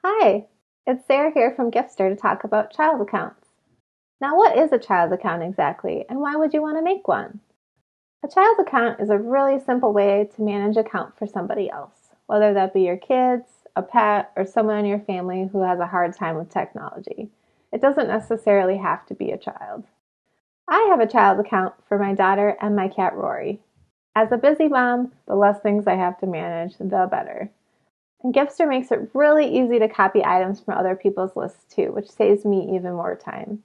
Hi, it's Sarah here from Giftster to talk about child accounts. Now, what is a child account exactly, and why would you want to make one? A child account is a really simple way to manage an account for somebody else, whether that be your kids, a pet, or someone in your family who has a hard time with technology. It doesn't necessarily have to be a child. I have a child account for my daughter and my cat Rory. As a busy mom, the less things I have to manage, the better. And Giftster makes it really easy to copy items from other people's lists too, which saves me even more time.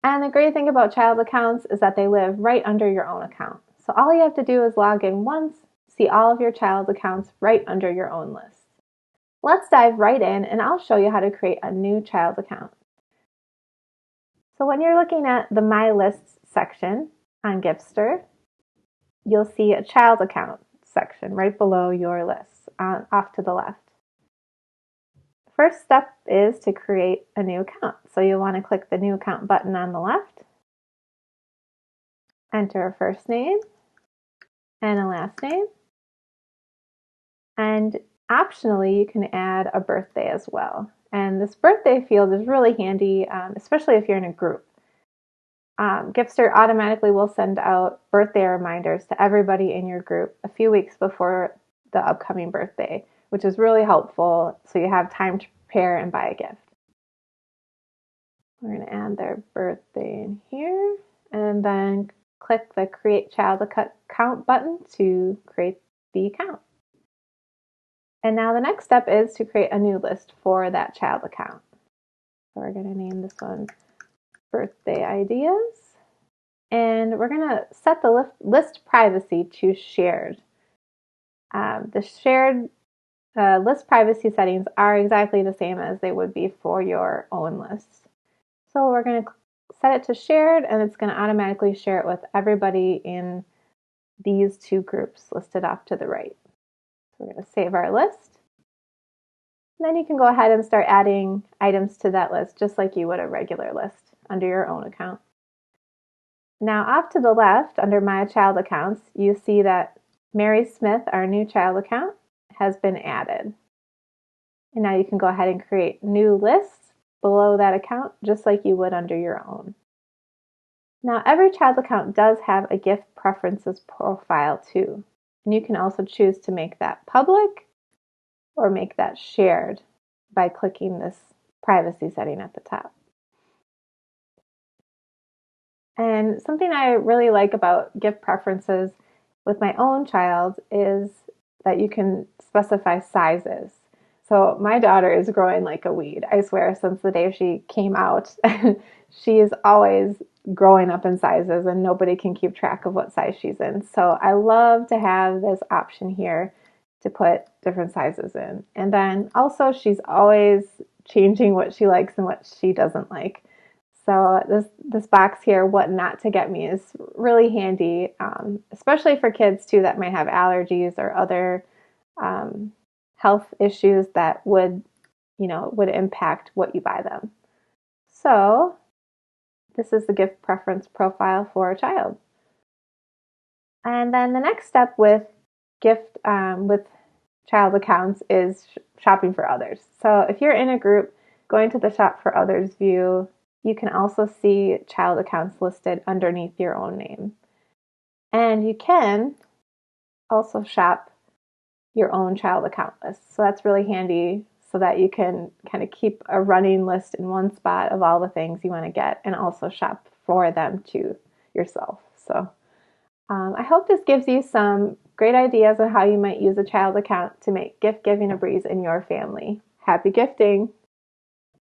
And the great thing about child accounts is that they live right under your own account. So all you have to do is log in once, see all of your child accounts right under your own list. Let's dive right in and I'll show you how to create a new child account. So when you're looking at the My Lists section on Giftster, you'll see a child account section right below your list, off to the left. The first step is to create a new account. So you'll want to click the new account button on the left, enter a first name and a last name, and optionally you can add a birthday as well. And this birthday field is really handy, especially if you're in a group. Giftster automatically will send out birthday reminders to everybody in your group a few weeks before the upcoming birthday, which is really helpful so you have time to prepare and buy a gift. We're going to add their birthday in here and then click the Create Child Account button to create the account. And now the next step is to create a new list for that child account. So we're going to name this one Birthday Ideas. And we're going to set the list privacy to shared. The shared list privacy settings are exactly the same as they would be for your own list. So we're going to set it to shared, and it's going to automatically share it with everybody in these two groups listed off to the right. So we're going to save our list. And then you can go ahead and start adding items to that list just like you would a regular list under your own account. Now off to the left, under My Child Accounts, you see that Mary Smith, our new child account, has been added. And now you can go ahead and create new lists below that account, just like you would under your own. Now, every child account does have a gift preferences profile too. And you can also choose to make that public or make that shared by clicking this privacy setting at the top. And something I really like about gift preferences with my own child is that you can specify sizes. So my daughter is growing like a weed. I swear, since the day she came out, she is always growing up in sizes and nobody can keep track of what size she's in. So I love to have this option here to put different sizes in. And then also she's always changing what she likes and what she doesn't like. So this box here, what not to get me, is really handy, especially for kids too that might have allergies or other health issues that would impact what you buy them. So this is the gift preference profile for a child. And then the next step with with child accounts is shopping for others. So if you're in a group, going to the Shop for Others view, you can also see child accounts listed underneath your own name. And you can also shop your own child account list. So that's really handy so that you can kind of keep a running list in one spot of all the things you want to get and also shop for them to yourself. So I hope this gives you some great ideas on how you might use a child account to make gift giving a breeze in your family. Happy gifting!